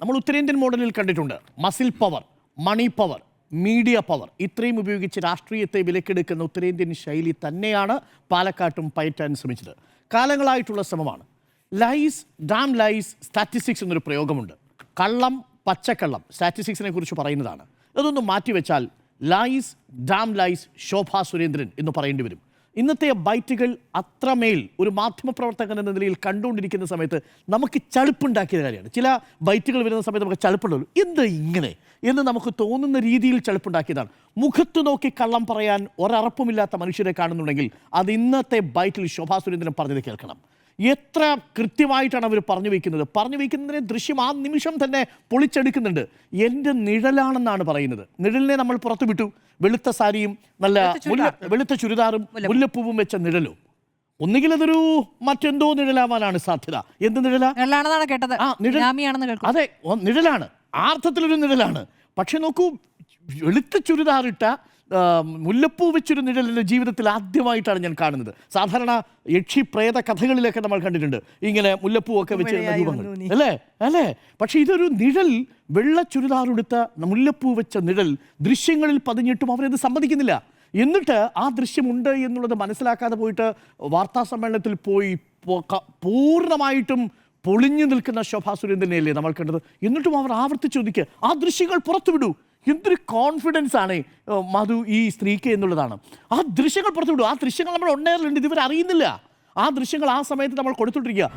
നമ്മൾ ഉത്തരേന്ത്യൻ മോഡലിൽ കണ്ടിട്ടുണ്ട്. Muscle power, money power, media power ഇത്രയും ഉപയോഗിച്ച് രാഷ്ട്രീയത്തെ വിലക്കെടുക്കുന്ന ഉത്തരേന്ത്യൻ ശൈലി തന്നെയാണ് പാലക്കാട്ടും പയറ്റാൻ ശ്രമിച്ചത്. കാലങ്ങളായിട്ടുള്ള ശ്രമമാണ്. ലൈസ്, ഡാം ലൈസ്, സ്റ്റാറ്റിസ്റ്റിക്സ് എന്നൊരു പ്രയോഗമുണ്ട്. കള്ളം, പച്ചക്കള്ളം സ്റ്റാറ്റിസ്റ്റിക്സിനെ കുറിച്ച് പറയുന്നതാണ്. അതൊന്നും മാറ്റിവെച്ചാൽ lies, damn lies, Shobha Surendran എന്ന് പറയേണ്ടി വരും. ഇന്നത്തെ ബൈറ്റുകൾ അത്രമേൽ ഒരു മാധ്യമപ്രവർത്തകൻ എന്ന നിലയിൽ കണ്ടുകൊണ്ടിരിക്കുന്ന സമയത്ത് നമുക്ക് ചളുപ്പുണ്ടാക്കിയ കാര്യമാണ്. ചില ബൈറ്റുകൾ വരുന്ന സമയത്ത് നമുക്ക് ചളുപ്പുണ്ടല്ലോ, എന്താ ഇങ്ങനെ എന്ന് നമുക്ക് തോന്നുന്ന രീതിയിൽ ചളുപ്പുണ്ടാക്കിയതാണ്. മുഖത്ത് നോക്കി കള്ളം പറയാൻ ഒരറപ്പുമില്ലാത്ത മനുഷ്യരെ കാണുന്നുണ്ടെങ്കിൽ അത് ഇന്നത്തെ ബൈറ്റിൽ ശോഭാ സുരേന്ദ്രൻ പറഞ്ഞത് കേൾക്കണം. എത്ര കൃത്യമായിട്ടാണ് അവർ പറഞ്ഞു വയ്ക്കുന്നതിനെ ദൃശ്യം ആ നിമിഷം തന്നെ പൊളിച്ചെടുക്കുന്നുണ്ട്. എൻ്റെ നിഴലാണെന്നാണ് പറയുന്നത്. നിഴലിനെ നമ്മൾ പുറത്തു വിട്ടു. വെളുത്ത സാരിയും നല്ല വെളുത്ത ചുരിദാറും മുല്ലപ്പൂവും വെച്ച നിഴലോ, ഒന്നുകിൽ അതൊരു മറ്റെന്തോ നിഴലാവാനാണ് സാധ്യത. എന്ത് നിഴലാണെന്നാണ് കേട്ടത്? അതെ, നിഴലാണ്, ആർത്ഥത്തിലൊരു നിഴലാണ്. പക്ഷെ നോക്കൂ, വെളുത്ത ചുരിദാറിട്ട മുല്ലപ്പൂ വെച്ചൊരു നിഴൽ എൻ്റെ ജീവിതത്തിൽ ആദ്യമായിട്ടാണ് ഞാൻ കാണുന്നത്. സാധാരണ യക്ഷി പ്രേത കഥകളിലൊക്കെ നമ്മൾ കണ്ടിട്ടുണ്ട് ഇങ്ങനെ മുല്ലപ്പൂവൊക്കെ വെച്ച് രൂപങ്ങൾ, അല്ലേ? പക്ഷെ ഇതൊരു നിഴൽ, വെള്ള ചുരിദാറെടുത്ത മുല്ലപ്പൂ വെച്ച നിഴൽ ദൃശ്യങ്ങളിൽ പതിഞ്ഞിട്ടും അവരത് സമ്മതിക്കുന്നില്ല. എന്നിട്ട് ആ ദൃശ്യമുണ്ട് എന്നുള്ളത് മനസ്സിലാക്കാതെ പോയിട്ട് വാർത്താ സമ്മേളനത്തിൽ പോയി പൂർണ്ണമായിട്ടും പൊളിഞ്ഞു നിൽക്കുന്ന ശോഭാ സുരേന്ദ്രനെയല്ലേ നമ്മൾ കണ്ടത്. എന്നിട്ടും അവർ ആവർത്തിച്ച് ചോദിക്കുക, ആ ദൃശ്യങ്ങൾ പുറത്തുവിടൂ. എന്തൊരു കോൺഫിഡൻസ് ആണ് മധു ഈ സ്ത്രീക്ക് എന്നുള്ളതാണ്. ആ ദൃശ്യങ്ങൾ പുറത്തുവിടും. ആ ദൃശ്യങ്ങൾ നമ്മൾ ഉണ്ടെയറിലുണ്ട്, ഇതുവരെ അറിയുന്നില്ല. ആ ദൃശ്യങ്ങൾ ആ സമയത്ത് നമ്മൾ കൊടുത്തുകൊണ്ടിരിക്കുക.